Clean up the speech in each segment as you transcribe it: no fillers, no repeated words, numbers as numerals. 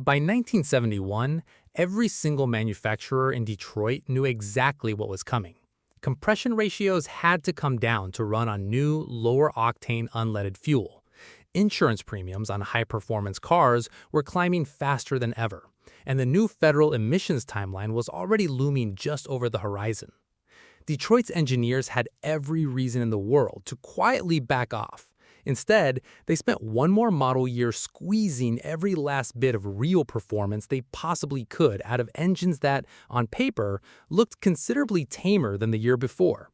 By 1971, every single manufacturer in Detroit knew exactly what was coming. Compression ratios had to come down to run on new, lower-octane unleaded fuel. Insurance premiums on high-performance cars were climbing faster than ever, and the new federal emissions timeline was already looming just over the horizon. Detroit's engineers had every reason in the world to quietly back off. Instead, they spent one more model year squeezing every last bit of real performance they possibly could out of engines that, on paper, looked considerably tamer than the year before.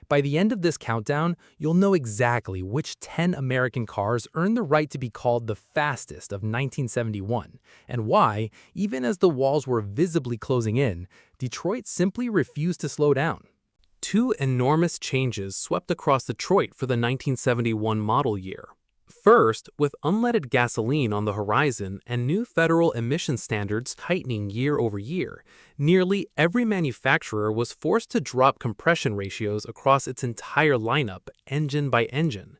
By the end of this countdown, you'll know exactly which 10 American cars earned the right to be called the fastest of 1971, and why, even as the walls were visibly closing in, Detroit simply refused to slow down. Two enormous changes swept across Detroit for the 1971 model year. First, with unleaded gasoline on the horizon and new federal emission standards tightening year over year, nearly every manufacturer was forced to drop compression ratios across its entire lineup, engine by engine.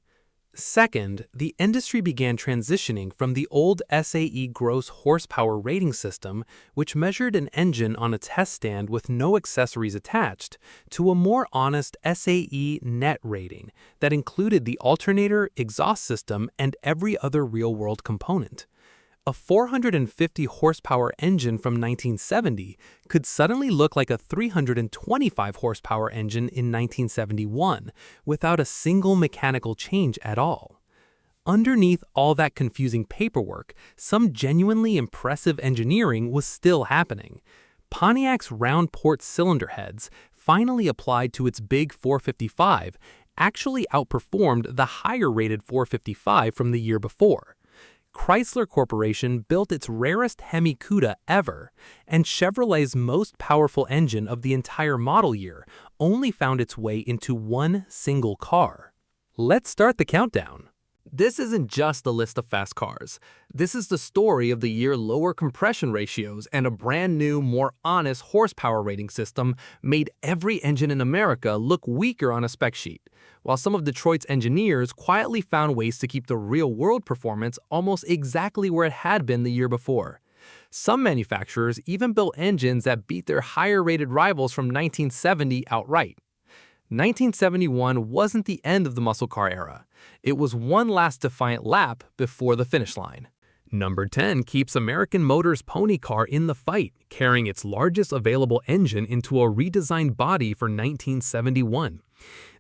Second, the industry began transitioning from the old SAE Gross horsepower rating system, which measured an engine on a test stand with no accessories attached, to a more honest SAE Net rating that included the alternator, exhaust system, and every other real-world component. A 450 horsepower engine from 1970 could suddenly look like a 325 horsepower engine in 1971 without a single mechanical change at all. Underneath all that confusing paperwork, some genuinely impressive engineering was still happening. Pontiac's round port cylinder heads, finally applied to its big 455, actually outperformed the higher-rated 455 from the year before. Chrysler Corporation built its rarest Hemi Cuda ever, and Chevrolet's most powerful engine of the entire model year only found its way into one single car. Let's start the countdown. This isn't just a list of fast cars. This is the story of the year lower compression ratios and a brand new, more honest horsepower rating system made every engine in America look weaker on a spec sheet, while some of Detroit's engineers quietly found ways to keep the real-world performance almost exactly where it had been the year before. Some manufacturers even built engines that beat their higher-rated rivals from 1970 outright. 1971 wasn't the end of the muscle car era. It was one last defiant lap before the finish line. Number 10 keeps American Motors' pony car in the fight, carrying its largest available engine into a redesigned body for 1971.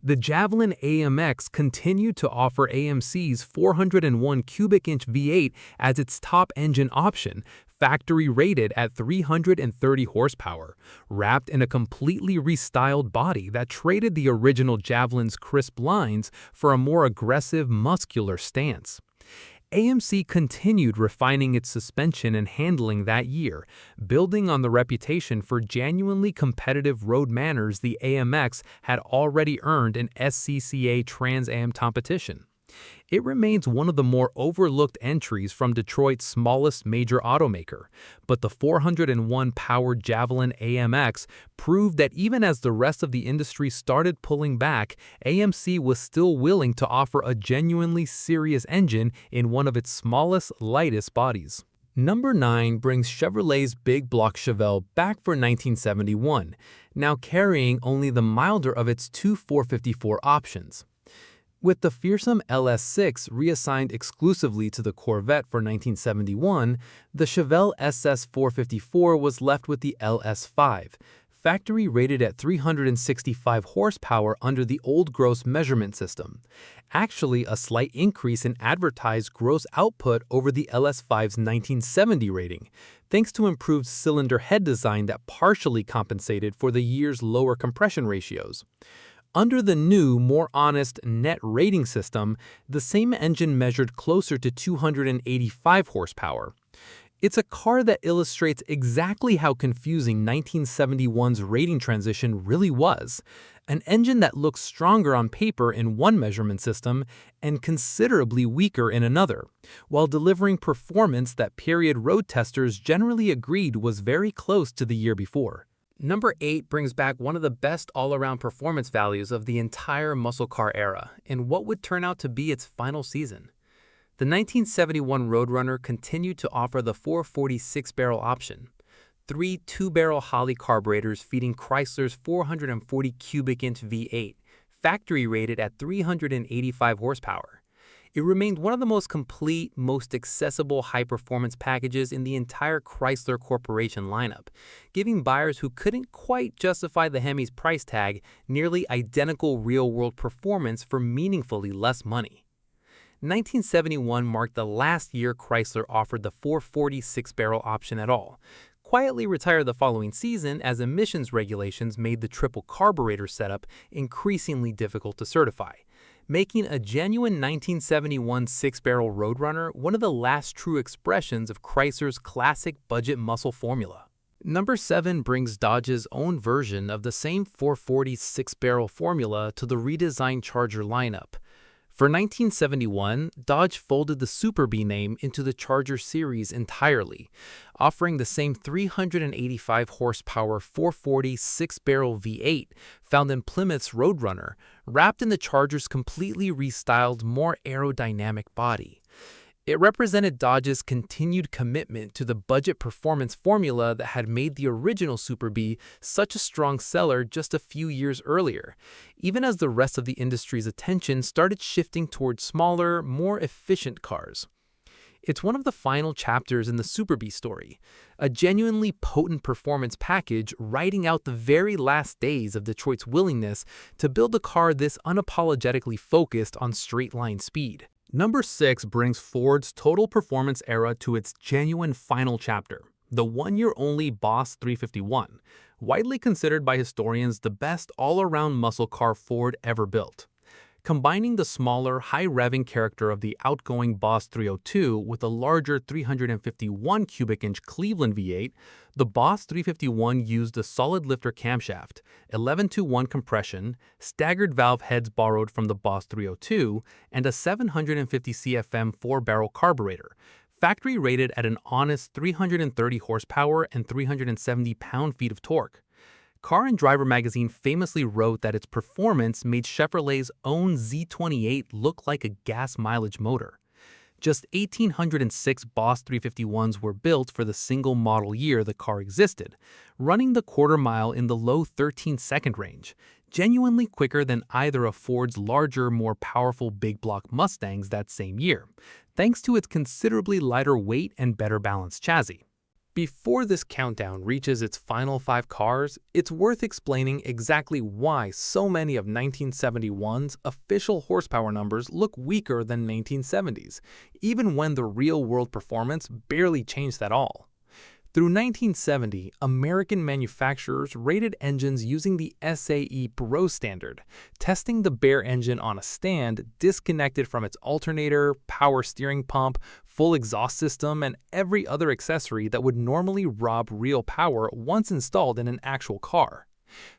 The Javelin AMX continued to offer AMC's 401 cubic inch V8 as its top engine option, factory rated at 330 horsepower, wrapped in a completely restyled body that traded the original Javelin's crisp lines for a more aggressive, muscular stance. AMC continued refining its suspension and handling that year, building on the reputation for genuinely competitive road manners the AMX had already earned in SCCA Trans Am competition. It remains one of the more overlooked entries from Detroit's smallest major automaker, but the 401-powered Javelin AMX proved that even as the rest of the industry started pulling back, AMC was still willing to offer a genuinely serious engine in one of its smallest, lightest bodies. Number 9 brings Chevrolet's big block Chevelle back for 1971, now carrying only the milder of its two 454 options. With the fearsome LS6 reassigned exclusively to the Corvette for 1971, the Chevelle SS 454 was left with the LS5, factory rated at 365 horsepower under the old gross measurement system, actually a slight increase in advertised gross output over the LS5's 1970 rating, thanks to improved cylinder head design that partially compensated for the year's lower compression ratios. Under the new, more honest net rating system, the same engine measured closer to 285 horsepower. It's a car that illustrates exactly how confusing 1971's rating transition really was. An engine that looks stronger on paper in one measurement system and considerably weaker in another, while delivering performance that period road testers generally agreed was very close to the year before. Number 8 brings back one of the best all-around performance values of the entire muscle car era in what would turn out to be its final season. The 1971 Roadrunner continued to offer the 446-barrel option. Three 2-barrel Holley carburetors feeding Chrysler's 440 cubic inch V8, factory rated at 385 horsepower. It remained one of the most complete, most accessible high-performance packages in the entire Chrysler Corporation lineup, giving buyers who couldn't quite justify the Hemi's price tag nearly identical real-world performance for meaningfully less money. 1971 marked the last year Chrysler offered the 446-barrel option at all, quietly retired the following season as emissions regulations made the triple carburetor setup increasingly difficult to certify, making a genuine 1971 6-barrel Roadrunner one of the last true expressions of Chrysler's classic budget muscle formula. Number 7 brings Dodge's own version of the same 440 6-barrel formula to the redesigned Charger lineup. For 1971, Dodge folded the Super Bee name into the Charger series entirely, offering the same 385 horsepower 440 6-barrel V8 found in Plymouth's Roadrunner, wrapped in the Charger's completely restyled, more aerodynamic body. It represented Dodge's continued commitment to the budget performance formula that had made the original Super Bee such a strong seller just a few years earlier, even as the rest of the industry's attention started shifting toward smaller, more efficient cars. It's one of the final chapters in the Super Bee story, a genuinely potent performance package writing out the very last days of Detroit's willingness to build a car this unapologetically focused on straight-line speed. Number 6 brings Ford's total performance era to its genuine final chapter, the one-year-only Boss 351, widely considered by historians the best all-around muscle car Ford ever built. Combining the smaller, high-revving character of the outgoing Boss 302 with a larger 351 cubic inch Cleveland V8, the Boss 351 used a solid lifter camshaft, 11-to-1 compression, staggered valve heads borrowed from the Boss 302, and a 750 CFM 4-barrel carburetor, factory rated at an honest 330 horsepower and 370 pound-feet of torque. Car and Driver magazine famously wrote that its performance made Chevrolet's own Z28 look like a gas mileage motor. Just 1,806 Boss 351s were built for the single model year the car existed, running the quarter mile in the low 13-second range, genuinely quicker than either of Ford's larger, more powerful big block Mustangs that same year, thanks to its considerably lighter weight and better balanced chassis. Before this countdown reaches its final 5 cars, it's worth explaining exactly why so many of 1971's official horsepower numbers look weaker than 1970's, even when the real-world performance barely changed at all. Through 1970, American manufacturers rated engines using the SAE Gross standard, testing the bare engine on a stand disconnected from its alternator, power steering pump, full exhaust system, and every other accessory that would normally rob real power once installed in an actual car.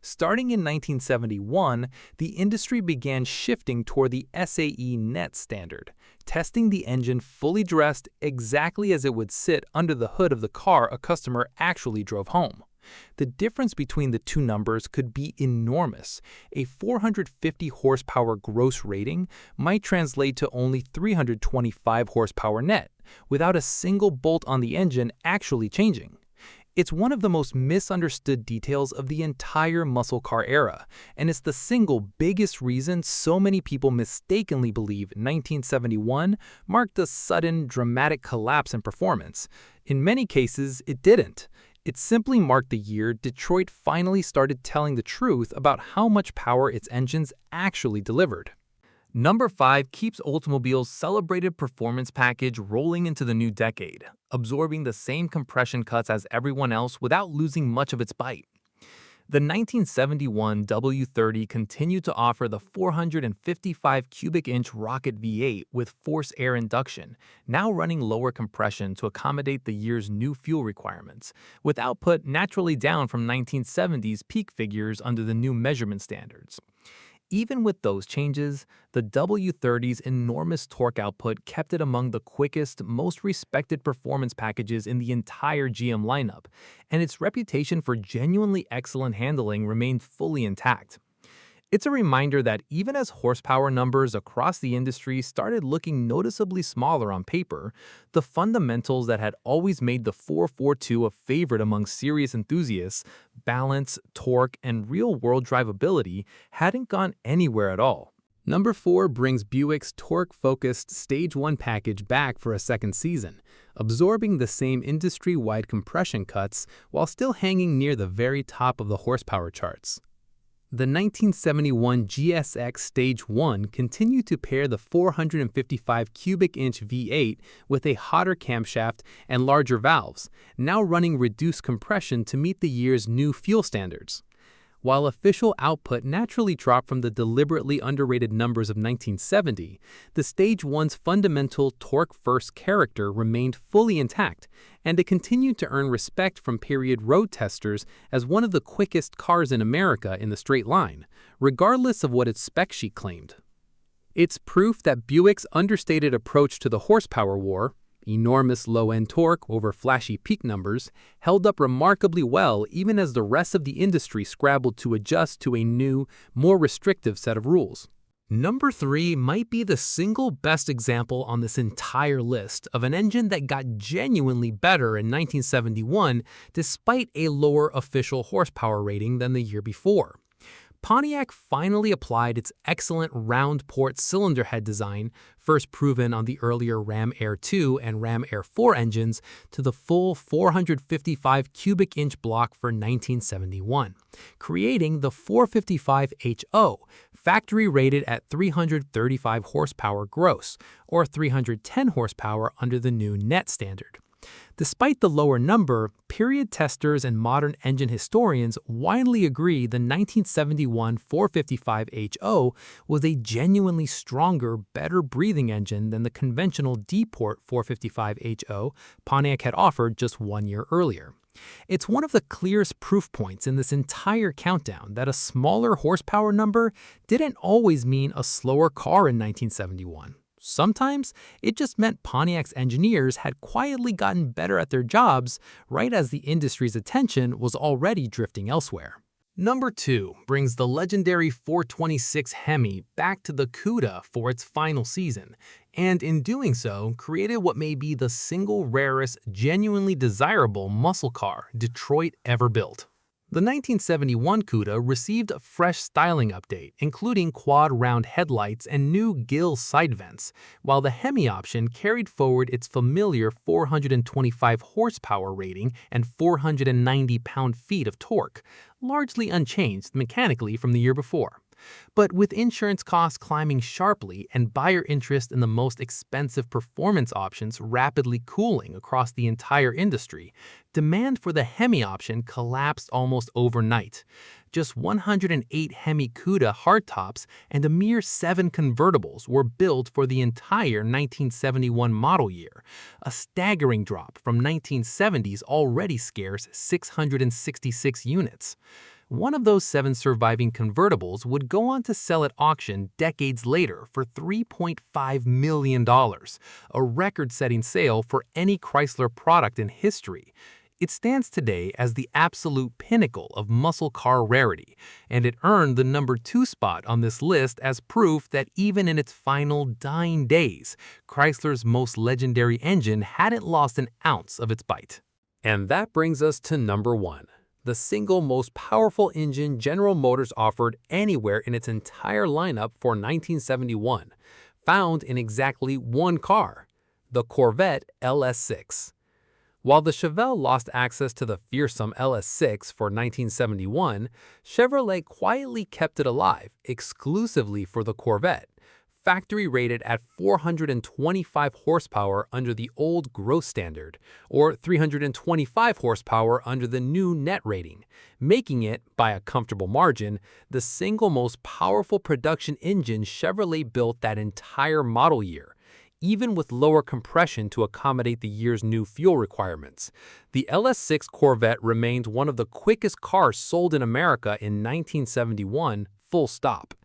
Starting in 1971, the industry began shifting toward the SAE Net standard, testing the engine fully dressed exactly as it would sit under the hood of the car a customer actually drove home. The difference between the two numbers could be enormous. A 450 horsepower gross rating might translate to only 325 horsepower net, without a single bolt on the engine actually changing. It's one of the most misunderstood details of the entire muscle car era, and it's the single biggest reason so many people mistakenly believe 1971 marked a sudden, dramatic collapse in performance. In many cases, it didn't. It simply marked the year Detroit finally started telling the truth about how much power its engines actually delivered. Number 5 keeps Oldsmobile's celebrated performance package rolling into the new decade, absorbing the same compression cuts as everyone else without losing much of its bite. The 1971 W30 continued to offer the 455 cubic inch Rocket V8 with forced air induction, now running lower compression to accommodate the year's new fuel requirements, with output naturally down from 1970's peak figures under the new measurement standards. Even with those changes, the W30's enormous torque output kept it among the quickest, most respected performance packages in the entire GM lineup, and its reputation for genuinely excellent handling remained fully intact. It's a reminder that even as horsepower numbers across the industry started looking noticeably smaller on paper, the fundamentals that had always made the 442 a favorite among serious enthusiasts, balance, torque, and real-world drivability, hadn't gone anywhere at all. Number 4 brings Buick's torque-focused Stage 1 package back for a second season, absorbing the same industry-wide compression cuts while still hanging near the very top of the horsepower charts. The 1971 GSX Stage 1 continued to pair the 455 cubic inch V8 with a hotter camshaft and larger valves, now running reduced compression to meet the year's new fuel standards. While official output naturally dropped from the deliberately underrated numbers of 1970, the Stage 1's fundamental torque-first character remained fully intact, and it continued to earn respect from period road testers as one of the quickest cars in America in the straight line, regardless of what its spec sheet claimed. It's proof that Buick's understated approach to the horsepower war, enormous low-end torque over flashy peak numbers, held up remarkably well even as the rest of the industry scrabbled to adjust to a new, more restrictive set of rules. Number 3 might be the single best example on this entire list of an engine that got genuinely better in 1971 despite a lower official horsepower rating than the year before. Pontiac finally applied its excellent round port cylinder head design, first proven on the earlier Ram Air 2 and Ram Air 4 engines, to the full 455 cubic inch block for 1971, creating the 455HO, factory rated at 335 horsepower gross, or 310 horsepower under the new Net standard. Despite the lower number, period testers and modern engine historians widely agree the 1971 455HO was a genuinely stronger, better breathing engine than the conventional D-port 455HO Pontiac had offered just 1 year earlier. It's one of the clearest proof points in this entire countdown that a smaller horsepower number didn't always mean a slower car in 1971. Sometimes, it just meant Pontiac's engineers had quietly gotten better at their jobs right as the industry's attention was already drifting elsewhere. Number 2 brings the legendary 426 Hemi back to the Cuda for its final season, and in doing so, created what may be the single rarest, genuinely desirable muscle car Detroit ever built. The 1971 Cuda received a fresh styling update, including quad-round headlights and new gill side vents, while the Hemi option carried forward its familiar 425 horsepower rating and 490 pound-feet of torque, largely unchanged mechanically from the year before. But with insurance costs climbing sharply and buyer interest in the most expensive performance options rapidly cooling across the entire industry, demand for the Hemi option collapsed almost overnight. Just 108 Hemi Cuda hardtops and a mere 7 convertibles were built for the entire 1971 model year, a staggering drop from 1970's already scarce 666 units. One of those 7 surviving convertibles would go on to sell at auction decades later for $3.5 million, a record-setting sale for any Chrysler product in history. It stands today as the absolute pinnacle of muscle car rarity, and it earned the number 2 spot on this list as proof that even in its final dying days, Chrysler's most legendary engine hadn't lost an ounce of its bite. And that brings us to number 1. The single most powerful engine General Motors offered anywhere in its entire lineup for 1971, found in exactly one car, the Corvette LS6. While the Chevelle lost access to the fearsome LS6 for 1971, Chevrolet quietly kept it alive exclusively for the Corvette, factory rated at 425 horsepower under the old gross standard, or 325 horsepower under the new net rating, making it, by a comfortable margin, the single most powerful production engine Chevrolet built that entire model year, even with lower compression to accommodate the year's new fuel requirements. The LS6 Corvette remained one of the quickest cars sold in America in 1971, full stop.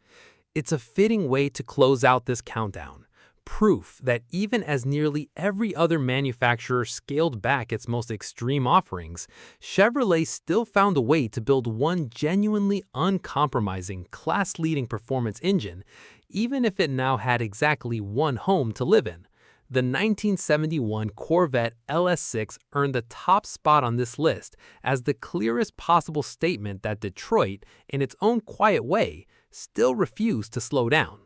It's a fitting way to close out this countdown. proof that even as nearly every other manufacturer scaled back its most extreme offerings, Chevrolet still found a way to build one genuinely uncompromising, class-leading performance engine, even if it now had exactly one home to live in. The 1971 Corvette LS6 earned the top spot on this list as the clearest possible statement that Detroit, in its own quiet way, still refused to slow down.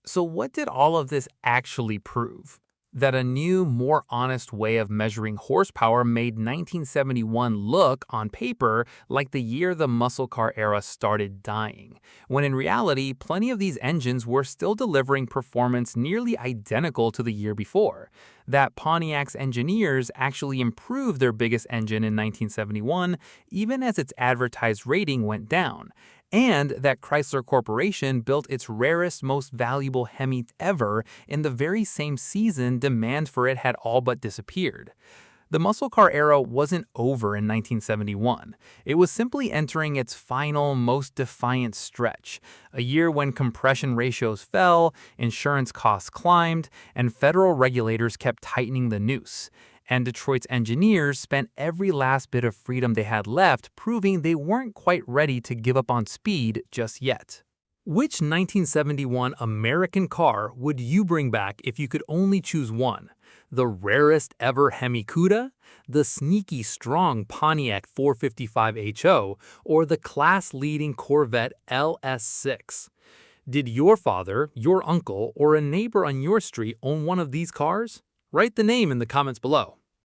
So what did all of this actually prove? That a new, more honest way of measuring horsepower made 1971 look, on paper, like the year the muscle car era started dying, when in reality, plenty of these engines were still delivering performance nearly identical to the year before. That Pontiac's engineers actually improved their biggest engine in 1971, even as its advertised rating went down, and that Chrysler Corporation built its rarest, most valuable Hemi ever in the very same season demand for it had all but disappeared. The muscle car era wasn't over in 1971. It was simply entering its final, most defiant stretch, a year when compression ratios fell, insurance costs climbed, and federal regulators kept tightening the noose. And Detroit's engineers spent every last bit of freedom they had left proving they weren't quite ready to give up on speed just yet. Which 1971 American car would you bring back if you could only choose one? The rarest ever Hemi Cuda, the sneaky strong Pontiac 455 HO, or the class-leading Corvette LS6? Did your father, your uncle, or a neighbor on your street own one of these cars? Write the name in the comments below.